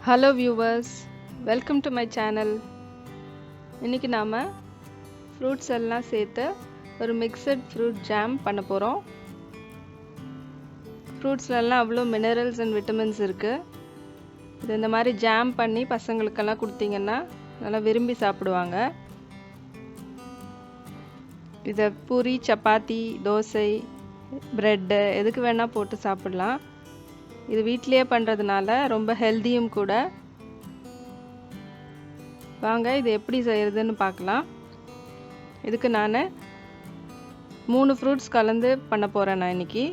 Hello viewers, welcome to my channel. இன்னைக்கு நாம fruits எல்லாம் சேர்த்து ஒரு mixed fruit jam பண்ண போறோம். Fruitsல எல்லாம் அவ்ளோ minerals and vitamins இருக்கு. இது இந்த மாதிரி jam பண்ணி பசங்களுக்கெல்லாம் கொடுத்தீங்கன்னா நல்லா விரும்பி சாப்பிடுவாங்க. இத பூரி, சப்பாத்தி, தோசை, bread எதுக்கு வேணா போட்டு சாப்பிடலாம். இது வீட்லயே பண்றதுனால ரொம்ப ஹெல்தியும் கூட. வாங்க இது எப்படி செய்யறதுன்னு பார்க்கலாம். இதுக்கு நான் 3 ஃப்ரூட்ஸ் கலந்து பண்ண போறேன் நான் இன்னைக்கு.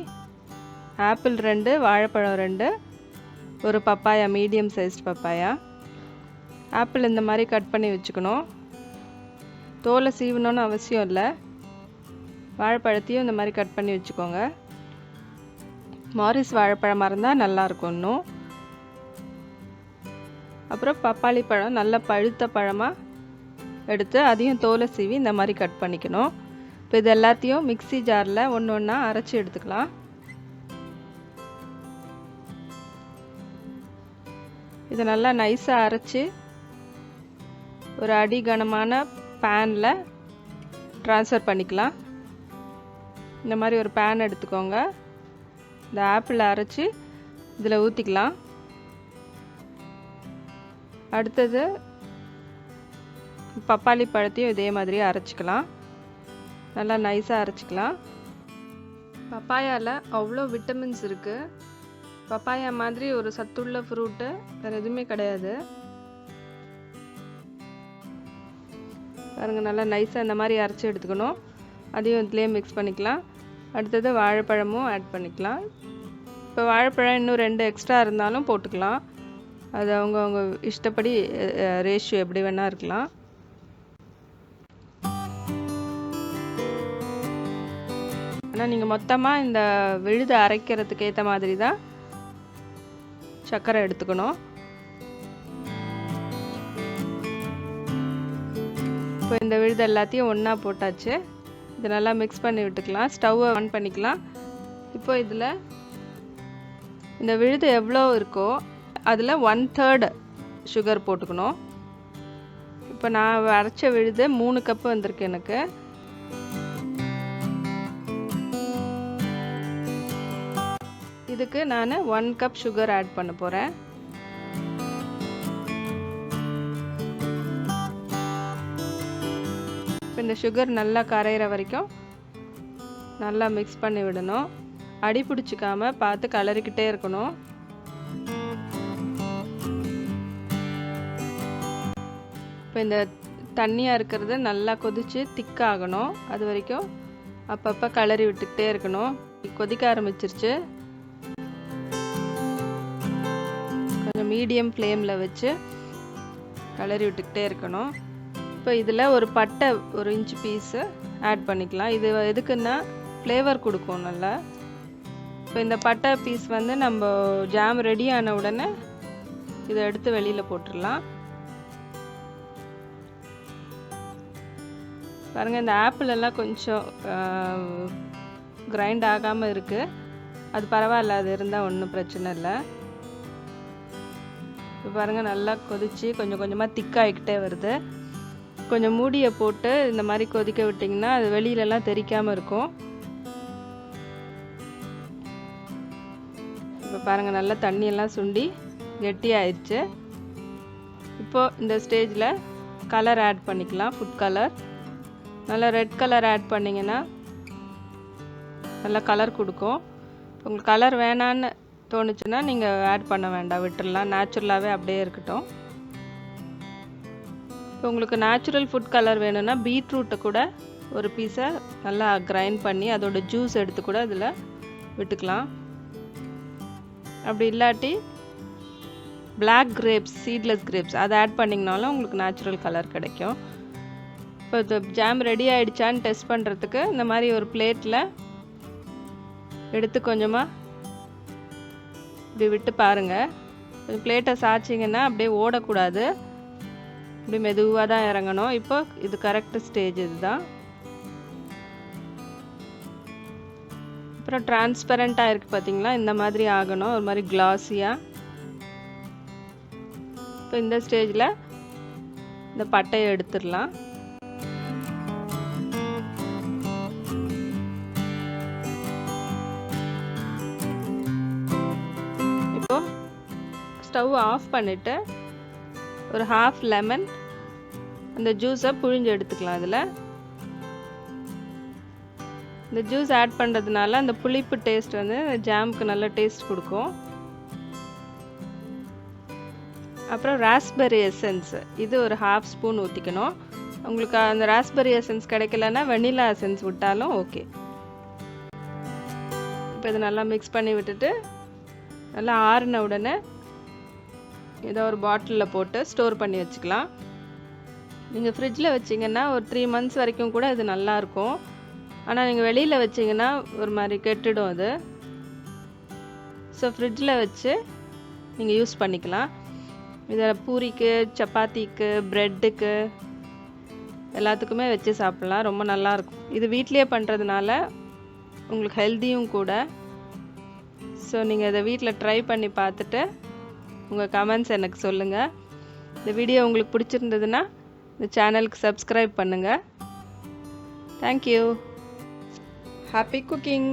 ஆப்பிள் 2, வாழைப்பழம் 2, ஒரு papaya medium sized papaya. Apple இந்த மாதிரி கட் பண்ணி வச்சுக்கணும். தோலை சீவணும்னு அவசியம் இல்லை. வாழைப்பழத்தையும் இந்த மாதிரி கட் பண்ணி வச்சுக்கோங்க. மாரிஸ் வாழைப்பழமா இருந்தா நல்லா இருக்கும் இன்னும். அப்புறம் பப்பாளி பழம் நல்ல பழுத்த பழமா எடுத்து அதையும் தோலை சீவி இந்த மாதிரி கட் பண்ணிக்கணும். இப்போ இது எல்லாத்தையும் மிக்ஸி ஜார்ல ஒண்ணா அரைச்சு எடுத்துக்கலாம். இது நல்லா நைஸா அரைச்சு ஒரு அடி கனமான பேன்ல ட்ரான்ஸ்ஃபர் பண்ணிக்கலாம். இந்த மாதிரி ஒரு பேன் எடுத்துக்கோங்க. இந்த ஆப்பிள் அரைச்சு இதில் ஊற்றிக்கலாம். அடுத்தது பப்பாளி பழத்தையும் இதே மாதிரி அரைச்சிக்கலாம். நல்லா நைஸாக அரைச்சிக்கலாம். பப்பாயாவில் அவ்வளோ விட்டமின்ஸ் இருக்குது. பப்பாயா மாதிரி ஒரு சத்துள்ள ஃப்ரூட்டு வேறு எதுவுமே கிடையாது. பாருங்கள், நல்லா நைஸாக இந்த மாதிரி அரைச்சி எடுத்துக்கணும். அதையும் இதுலேயே மிக்ஸ் பண்ணிக்கலாம். அடுத்தது வாழைப்பழமும் ஆட் பண்ணிக்கலாம். இப்போ வாழைப்பழம் இன்னும் 2 எக்ஸ்ட்ரா இருந்தாலும் போட்டுக்கலாம். அது அவங்க இஷ்டப்படி ரேஷியோ எப்படி வேணா இருக்கலாம். ஆனால் நீங்கள் மொத்தமாக இந்த விழுதை அரைக்கிறதுக்கு ஏற்ற மாதிரி தான் சர்க்கரை எடுத்துக்கணும். இப்போ இந்த விழுதை எல்லாத்தையும் ஒன்றா போட்டாச்சு. இது நல்லா மிக்ஸ் பண்ணி விட்டுக்கலாம். ஸ்டவ்வை ஆன் பண்ணிக்கலாம். இப்போ இதில் இந்த விழுது எவ்வளோ இருக்கோ அதில் 1/3 சுகர் போட்டுக்கணும். இப்போ நான் அரைச்ச விழுது 3 கப்பு வந்திருக்கு எனக்கு. இதுக்கு நான் 1 கப் சுகர் ஆட் பண்ண போகிறேன். இந்த சுகர் நல்லா கரையிற வரைக்கும் நல்லா மிக்ஸ் பண்ணி விடணும். அடி பிடிச்சிக்காம பார்த்து கலரிக்கிட்டே இருக்கணும். இப்போ இந்த தண்ணியாக இருக்கிறது நல்லா கொதிச்சு திக்காகணும். அது வரைக்கும் அப்பப்போ கலரி விட்டுக்கிட்டே இருக்கணும். கொதிக்க ஆரம்பிச்சிருச்சு. கொஞ்சம் மீடியம் ஃப்ளேமில் வச்சு கலரி விட்டுக்கிட்டே இருக்கணும். இப்போ இதில் ஒரு பட்டை 1 இன்ச் பீஸு ஆட் பண்ணிக்கலாம். இது எதுக்குன்னா ஃப்ளேவர் கொடுக்கும் நல்லா. இப்போ இந்த பட்டை பீஸ் வந்து நம்ம ஜாம் ரெடி ஆன உடனே இதை எடுத்து வெளியில் போட்டுடலாம். பாருங்கள், இந்த ஆப்பிள் எல்லாம் கொஞ்சம் கிரைண்ட் ஆகாமல் இருக்குது. அது பரவாயில்ல, அது இருந்தால் ஒன்றும் பிரச்சனை இல்லை. இப்போ பாருங்கள், நல்லா கொதிச்சு கொஞ்சம் கொஞ்சமாக திக்காகிக்கிட்டே வருது. கொஞ்சம் மூடியை போட்டு இந்த மாதிரி கொதிக்க விட்டிங்கன்னா அது வெளியிலலாம் தெறிக்காமல் இருக்கும். இப்போ பாருங்கள், நல்லா தண்ணியெல்லாம் சுண்டி கெட்டி ஆயிடுச்சு. இப்போது இந்த ஸ்டேஜில் கலர் ஆட் பண்ணிக்கலாம். ஃபுட் கலர் நல்லா ரெட் கலர் ஆட் பண்ணிங்கன்னா நல்லா கலர் கொடுக்கும். உங்களுக்கு கலர் வேணான்னு தோணுச்சுன்னா நீங்கள் ஆட் பண்ண வேண்டாம், விட்டுடலாம். நேச்சுரலாகவே அப்படியே இருக்கட்டும். இப்போ உங்களுக்கு நேச்சுரல் ஃபுட் கலர் வேணும்னா பீட்ரூட்டை கூட ஒரு பீஸை நல்லா கிரைண்ட் பண்ணி அதோட ஜூஸ் எடுத்து கூட இதில் விட்டுக்கலாம். அப்படி இல்லாட்டி பிளாக் கிரேப்ஸ், சீட்லெஸ் கிரேப்ஸ் அதை ஆட் பண்ணிங்கனாலும் உங்களுக்கு நேச்சுரல் கலர் கிடைக்கும். இப்போ இந்த ஜாம் ரெடி ஆகிடுச்சான்னு டெஸ்ட் பண்ணுறதுக்கு இந்த மாதிரி ஒரு பிளேட்டில் எடுத்து கொஞ்சமாக இப்படி விட்டு பாருங்கள். கொஞ்சம் பிளேட்டை சாய்ச்சிங்கன்னா அப்படியே ஓடக்கூடாது, இப்படி மெதுவாக தான் இறங்கணும். இப்போ இது கரெக்ட் ஸ்டேஜ். இதுதான். அப்புறம் டிரான்ஸ்பரண்ட்டாக இருக்குது பார்த்தீங்களா, இந்த மாதிரி ஆகணும். ஒரு மாதிரி கிளாஸியாக இப்போ இந்த ஸ்டேஜில் இந்த பட்டையை எடுத்துடலாம். இப்போ ஸ்டவ் ஆஃப் பண்ணிவிட்டு ஒரு ஹாஃப் லெமன் அந்த ஜூஸை புழிஞ்சு எடுத்துக்கலாம். அதில் இந்த ஜூஸ் ஆட் பண்ணுறதுனால அந்த புளிப்பு டேஸ்ட் வந்து ஜாமுக்கு நல்ல டேஸ்ட் கொடுக்கும். அப்புறம் ராஸ்பெர்ரி எசன்ஸ் இது ஒரு ஹாஃப் ஸ்பூன் ஊற்றிக்கணும். உங்களுக்கு அந்த ராஸ்பெர்ரி எசன்ஸ் கிடைக்கலன்னா வெனிலா எசன்ஸ் விட்டாலும் ஓகே. இப்போ இதை நல்லா மிக்ஸ் பண்ணி விட்டுட்டு நல்லா ஆறின உடனே ஏதோ ஒரு பாட்டிலில் போட்டு ஸ்டோர் பண்ணி வச்சுக்கலாம். நீங்கள் ஃப்ரிட்ஜில் வச்சிங்கன்னா ஒரு 3 months வரைக்கும் கூட இது நல்லாயிருக்கும். ஆனால் நீங்கள் வெளியில் வச்சிங்கன்னா ஒரு மாதிரி கெட்டுடும் அது. ஸோ ஃப்ரிட்ஜில் வச்சு நீங்கள் யூஸ் பண்ணிக்கலாம். இதை பூரிக்கு, சப்பாத்திக்கு, ப்ரெட்டுக்கு எல்லாத்துக்குமே வச்சு சாப்பிட்லாம். ரொம்ப நல்லாயிருக்கும். இது வீட்டிலே பண்ணுறதுனால உங்களுக்கு ஹெல்த்தியும் கூட. ஸோ நீங்கள் இதை வீட்டில் ட்ரை பண்ணி பார்த்துட்டு உங்கள் கமெண்ட்ஸ் எனக்கு சொல்லுங்கள். இந்த வீடியோ உங்களுக்கு பிடிச்சிருந்ததுன்னா இந்த சேனலுக்கு சப்ஸ்கிரைப் பண்ணுங்கள். தேங்க்யூ. Happy cooking.